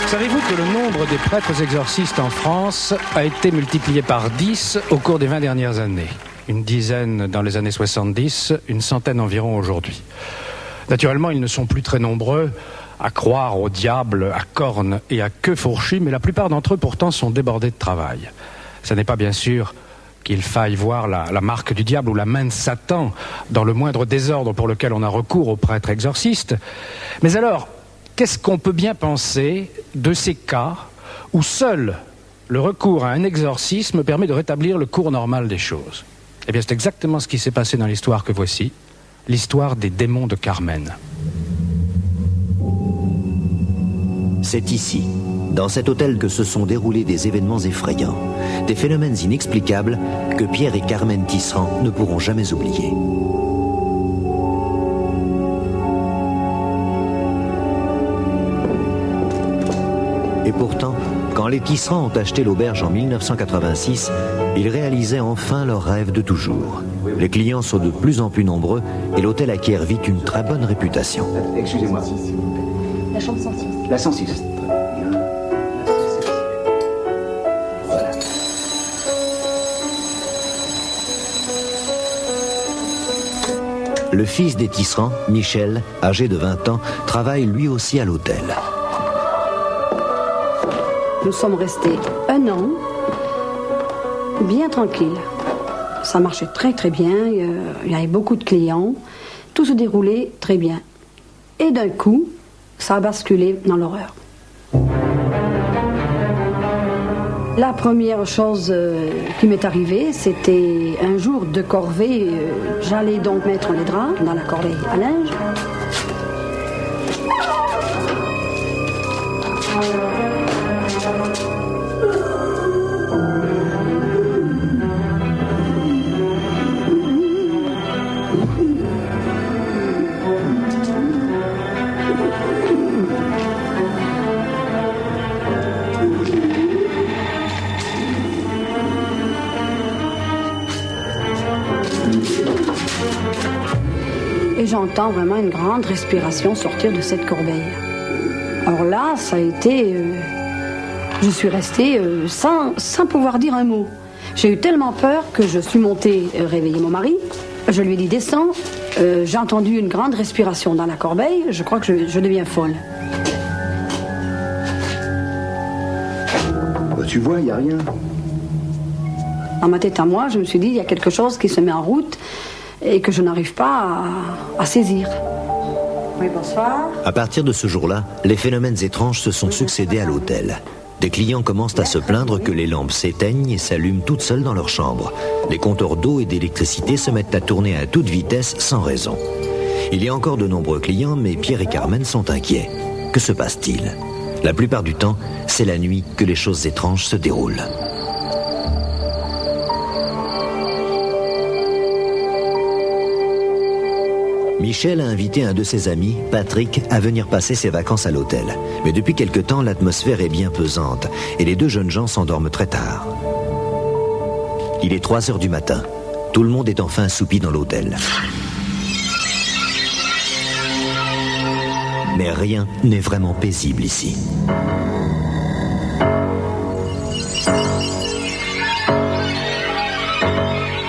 Savez-vous que le nombre des prêtres exorcistes en France a été multiplié par 10 au cours des 20 dernières années? Une dizaine dans les années 70, une centaine environ aujourd'hui. Naturellement, ils ne sont plus très nombreux à croire au diable, à cornes et à queue fourchue, mais la plupart d'entre eux pourtant sont débordés de travail. Ce n'est pas bien sûr qu'il faille voir la marque du diable ou la main de Satan dans le moindre désordre pour lequel on a recours aux prêtres exorcistes. Mais alors, qu'est-ce qu'on peut bien penser de ces cas où seul le recours à un exorcisme permet de rétablir le cours normal des choses? Eh bien, c'est exactement ce qui s'est passé dans l'histoire que voici, l'histoire des démons de Carmen. C'est ici, dans cet hôtel, que se sont déroulés des événements effrayants, des phénomènes inexplicables que Pierre et Carmen Tisserand ne pourront jamais oublier. Et pourtant, quand les Tisserand ont acheté l'auberge en 1986, ils réalisaient enfin leur rêve de toujours. Les clients sont de plus en plus nombreux et l'hôtel acquiert vite une très bonne réputation. Excusez-moi. La chambre 106. La 106. Voilà. Le fils des Tisserand, Michel, âgé de 20 ans, travaille lui aussi à l'hôtel. Nous sommes restés 1 an, bien tranquille. Ça marchait très très bien, il y avait beaucoup de clients, tout se déroulait très bien. Et d'un coup, ça a basculé dans l'horreur. La première chose qui m'est arrivée, c'était un jour de corvée. J'allais donc mettre les draps dans la corbeille à linge. Et j'entends vraiment une grande respiration sortir de cette corbeille. Alors là, ça a été... je suis restée sans pouvoir dire un mot. J'ai eu tellement peur que je suis montée réveiller mon mari. Je lui ai dit, descends. J'ai entendu une grande respiration dans la corbeille. Je crois que je deviens folle. Tu vois, il n'y a rien. Dans ma tête à moi, je me suis dit, il y a quelque chose qui se met en route et que je n'arrive pas à saisir. Oui, bonsoir. À partir de ce jour-là, les phénomènes étranges se sont succédés à l'hôtel. Des clients commencent à se plaindre que les lampes s'éteignent et s'allument toutes seules dans leur chambre. Les compteurs d'eau et d'électricité se mettent à tourner à toute vitesse sans raison. Il y a encore de nombreux clients, mais Pierre et Carmen sont inquiets. Que se passe-t-il? La plupart du temps, c'est la nuit que les choses étranges se déroulent. Michel a invité un de ses amis, Patrick, à venir passer ses vacances à l'hôtel. Mais depuis quelque temps, l'atmosphère est bien pesante et les deux jeunes gens s'endorment très tard. Il est 3 heures du matin. Tout le monde est enfin assoupi dans l'hôtel. Mais rien n'est vraiment paisible ici.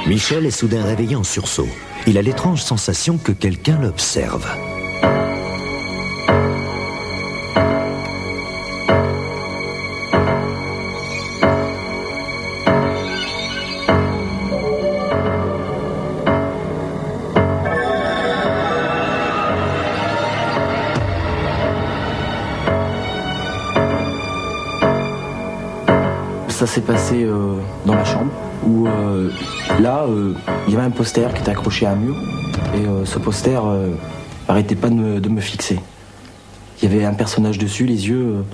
Michel est soudain réveillé en sursaut. Il a l'étrange sensation que quelqu'un l'observe. Ça s'est passé dans la chambre où là il y avait un poster qui était accroché à un mur et ce poster n'arrêtait pas de me fixer. Il y avait un personnage dessus, les yeux,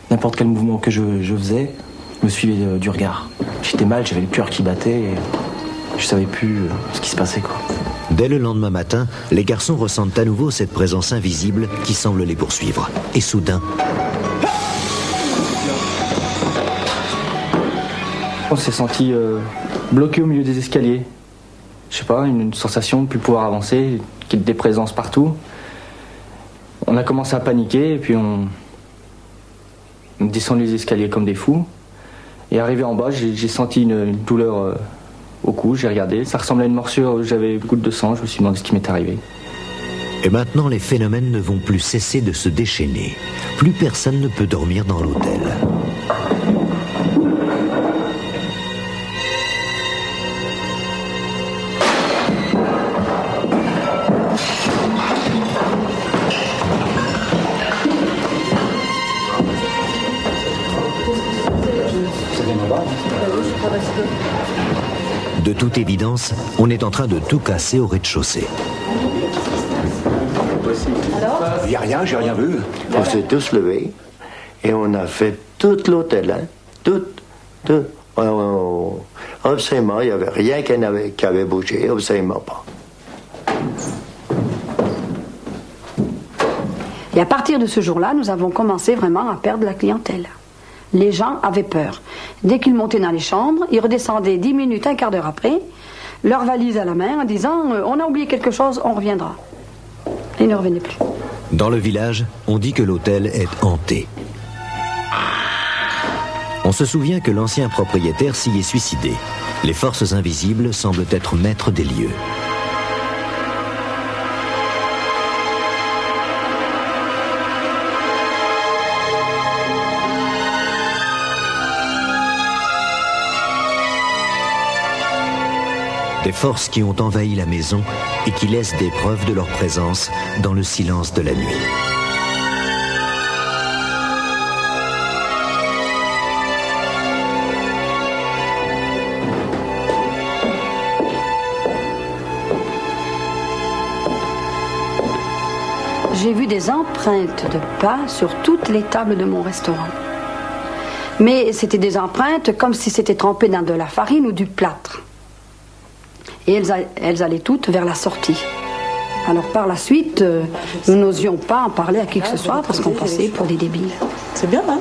n'importe quel mouvement que je faisais me suivait du regard. J'étais mal, j'avais le cœur qui battait et je savais plus ce qui se passait quoi. Dès le lendemain matin, les garçons ressentent à nouveau cette présence invisible qui semble les poursuivre. Et soudain... On s'est senti bloqué au milieu des escaliers. Je sais pas, une sensation de ne plus pouvoir avancer, des présences partout. On a commencé à paniquer et puis descendu les escaliers comme des fous. Et arrivé en bas, j'ai senti une douleur au cou, j'ai regardé. Ça ressemblait à une morsure, j'avais une goutte de sang, je me suis demandé ce qui m'était arrivé. Et maintenant, les phénomènes ne vont plus cesser de se déchaîner. Plus personne ne peut dormir dans l'hôtel. De toute évidence, on est en train de tout casser au rez-de-chaussée. Il n'y a rien, j'ai rien vu. On s'est tous levés et on a fait tout l'hôtel, hein? Tout. Absolument, il n'y avait rien qui avait bougé, absolument pas. Et à partir de ce jour-là, nous avons commencé vraiment à perdre la clientèle. Les gens avaient peur. Dès qu'ils montaient dans les chambres, ils redescendaient 10 minutes, un quart d'heure après, leur valise à la main en disant « On a oublié quelque chose, on reviendra ». Ils ne revenaient plus. Dans le village, on dit que l'hôtel est hanté. On se souvient que l'ancien propriétaire s'y est suicidé. Les forces invisibles semblent être maîtres des lieux. Des forces qui ont envahi la maison et qui laissent des preuves de leur présence dans le silence de la nuit. J'ai vu des empreintes de pas sur toutes les tables de mon restaurant. Mais c'était des empreintes comme si c'était trempé dans de la farine ou du plâtre. Et elles allaient toutes vers la sortie. Alors par la suite, nous n'osions pas en parler à qui que ce soit parce qu'on passait pour des débiles. C'est bien, hein?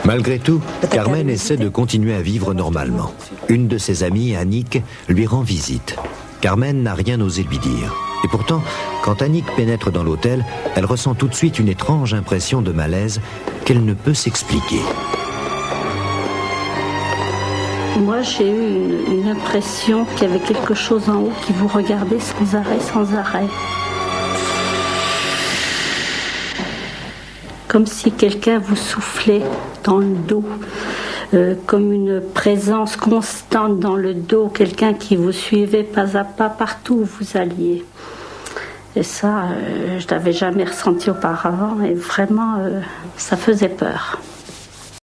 Malgré tout, Carmen essaie de continuer à vivre normalement. Une de ses amies, Annick, lui rend visite. Carmen n'a rien osé lui dire. Et pourtant, quand Annick pénètre dans l'hôtel, elle ressent tout de suite une étrange impression de malaise qu'elle ne peut s'expliquer. Moi, j'ai eu une impression qu'il y avait quelque chose en haut qui vous regardait sans arrêt, sans arrêt. Comme si quelqu'un vous soufflait dans le dos, comme une présence constante dans le dos, quelqu'un qui vous suivait pas à pas partout où vous alliez. Et ça, je ne l'avais jamais ressenti auparavant et vraiment, ça faisait peur.